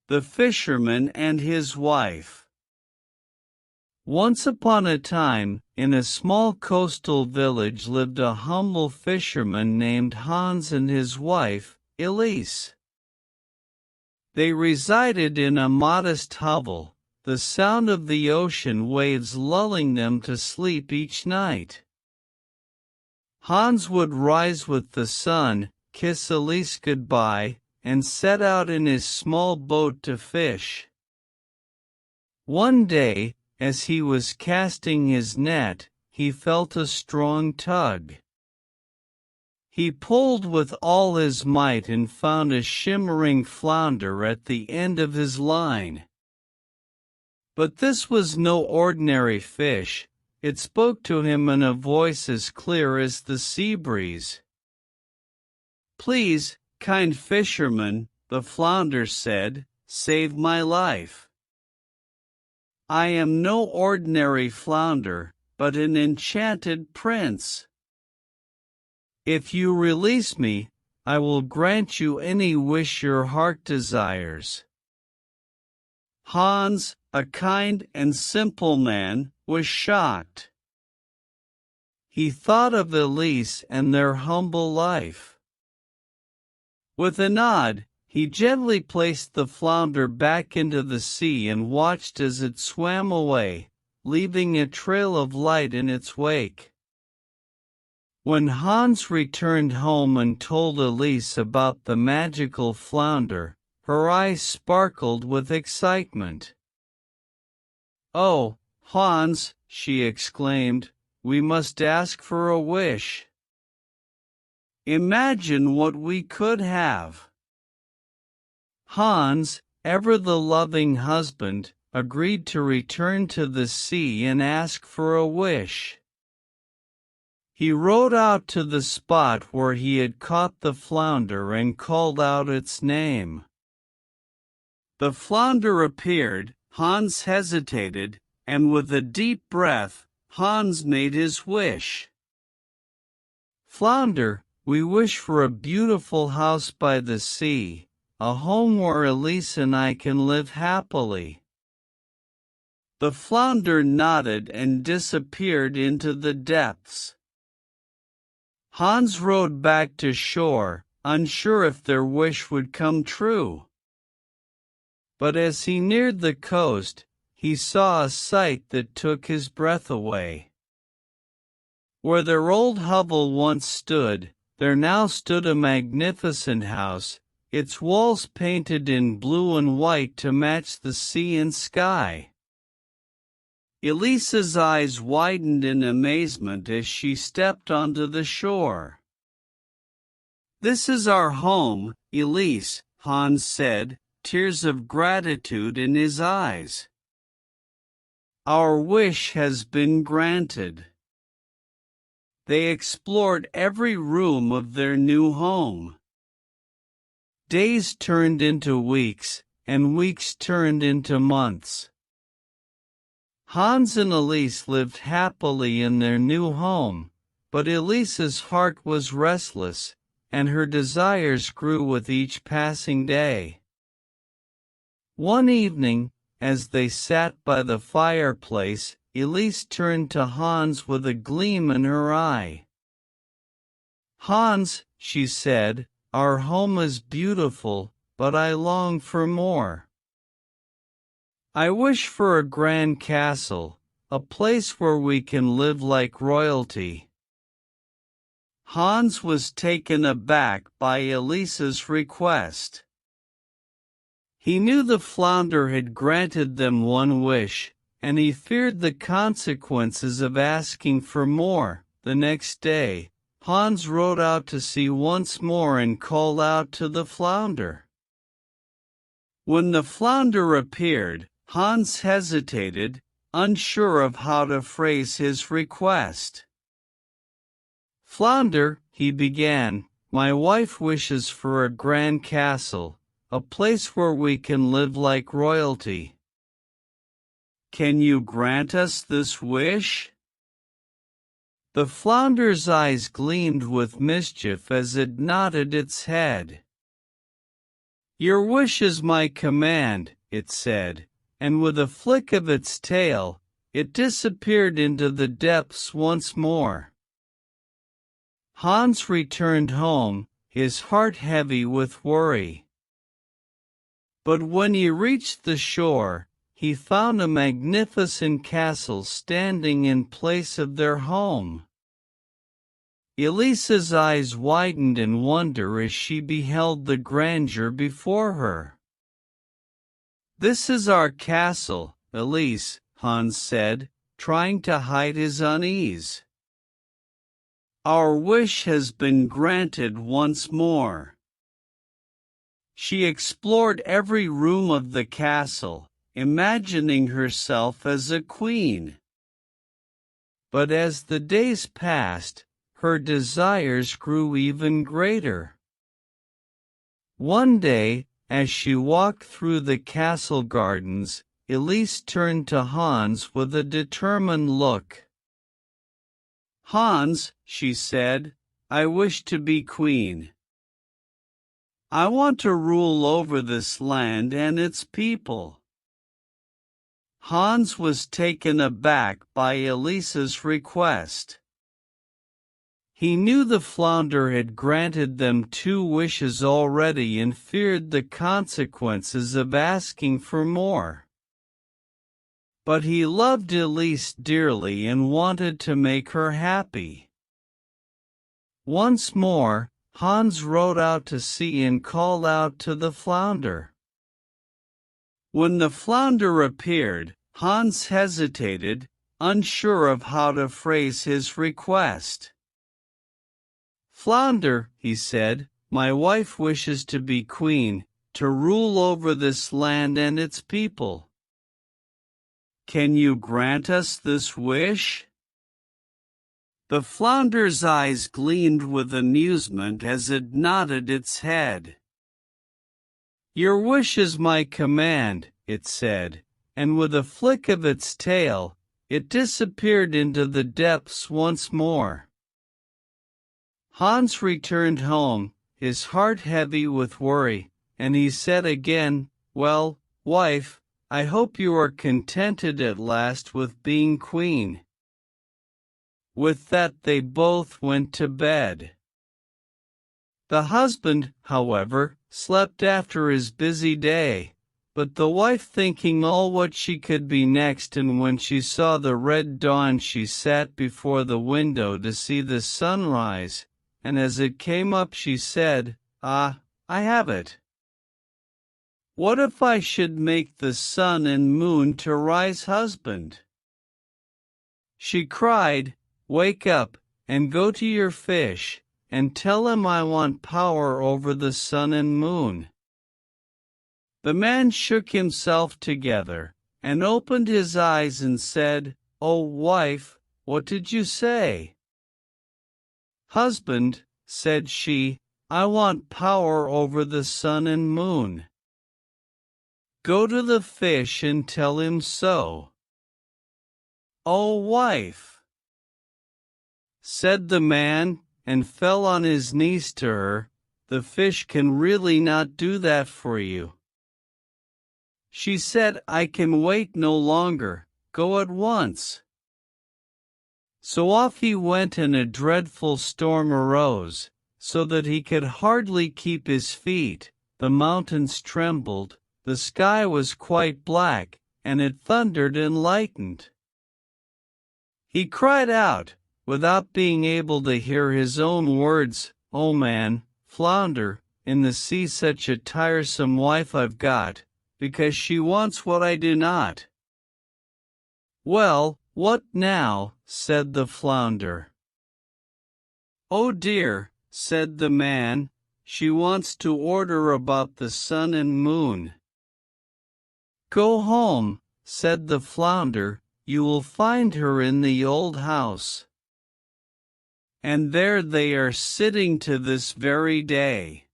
The Fisherman and His Wife. Once upon a time, in a small coastal village lived a humble fisherman named Hans and his wife, Elise. They resided in a modest hovel, the sound of the ocean waves lulling them to sleep each night. Hans would rise with the sun, kiss Elise goodbye, and set out in his small boat to fish. One day, as he was casting his net, he felt a strong tug. He pulled with all his might and found a shimmering flounder at the end of his line. But this was no ordinary fish. It spoke to him in a voice as clear as the sea breeze. "Please, kind fisherman," the flounder said, "save my life. I am no ordinary flounder, but an enchanted prince. If you release me, I will grant you any wish your heart desires." Hans, a kind and simple man, was shocked. He thought of Elise and their humble life. With a nod, he gently placed the flounder back into the sea and watched as it swam away, leaving a trail of light in its wake. When Hans returned home and told Elise about the magical flounder, her eyes sparkled with excitement. "Oh, Hans," she exclaimed, "we must ask for a wish. Imagine what we could have." Hans, ever the loving husband, agreed to return to the sea and ask for a wish. He rowed out to the spot where he had caught the flounder and called out its name. The flounder appeared. Hans hesitated, and with a deep breath, Hans made his wish. "Flounder, we wish for a beautiful house by the sea, a home where Elise and I can live happily." The flounder nodded and disappeared into the depths. Hans rowed back to shore, unsure if their wish would come true. But as he neared the coast, he saw a sight that took his breath away. Where their old hovel once stood, there now stood a magnificent house, its walls painted in blue and white to match the sea and sky. Elise's eyes widened in amazement as she stepped onto the shore. "This is our home, Elise," Hans said, tears of gratitude in his eyes. "Our wish has been granted." They explored every room of their new home. Days turned into weeks, and weeks turned into months. Hans and Elise lived happily in their new home, but Elise's heart was restless, and her desires grew with each passing day. One evening, as they sat by the fireplace, Elise turned to Hans with a gleam in her eye. "Hans," she said, "our home is beautiful, but I long for more. I wish for a grand castle, a place where we can live like royalty." Hans was taken aback by Elise's request. He knew the flounder had granted them one wish, and he feared the consequences of asking for more. The next day, Hans rowed out to sea once more and called out to the flounder. When the flounder appeared, Hans hesitated, unsure of how to phrase his request. "Flounder," he began, "my wife wishes for a grand castle, a place where we can live like royalty. Can you grant us this wish?" The flounder's eyes gleamed with mischief as it nodded its head. Your wish is my command, it said, and with a flick of its tail, it disappeared into the depths once more. Hans returned home, his heart heavy with worry. But when he reached the shore, he found a magnificent castle standing in place of their home. Elise's eyes widened in wonder as she beheld the grandeur before her. "This is our castle, Elise," Hans said, trying to hide his unease. "Our wish has been granted once more." She explored every room of the castle, imagining herself as a queen. But as the days passed, her desires grew even greater. One day, as she walked through the castle gardens, Elise turned to Hans with a determined look. "Hans," she said, "I wish to be queen. I want to rule over this land and its people." Hans was taken aback by Elise's request. He knew the flounder had granted them 2 wishes already and feared the consequences of asking for more. But he loved Elise dearly and wanted to make her happy. Once more, Hans rowed out to sea and called out to the flounder. When the flounder appeared, Hans hesitated, unsure of how to phrase his request. "Flounder," he said, "my wife wishes to be queen, to rule over this land and its people. Can you grant us this wish?" The flounder's eyes gleamed with amusement as it nodded its head. "Your wish is my command," it said, and with a flick of its tail, it disappeared into the depths once more. Hans returned home, his heart heavy with worry, and he said again, "Well, wife, I hope you are contented at last with being queen." With that they both went to bed. The husband, however, slept after his busy day, but the wife thinking all what she could be next, and when she saw the red dawn she sat before the window to see the sun rise, and as it came up she said, "Ah, I have it. What if I should make the sun and moon to rise husband?" She cried, "Wake up, and go to your fish, and tell him I want power over the sun and moon." The man shook himself together, and opened his eyes and said, "Oh, wife, what did you say?" "Husband," said she, "I want power over the sun and moon." "Go to the fish and tell him so." "Oh, wife," said the man, and fell on his knees to her, "the fish can really not do that for you." She said, "I can wait no longer, go at once." So off he went, and a dreadful storm arose, so that he could hardly keep his feet. The mountains trembled, the sky was quite black, and it thundered and lightened. He cried out, without being able to hear his own words, "Oh man, flounder, in the sea such a tiresome wife I've got, because she wants what I do not." "Well, what now?" said the flounder. "Oh dear," said the man, "she wants to order about the sun and moon." "Go home," said the flounder, "you will find her in the old house." And there they are sitting to this very day.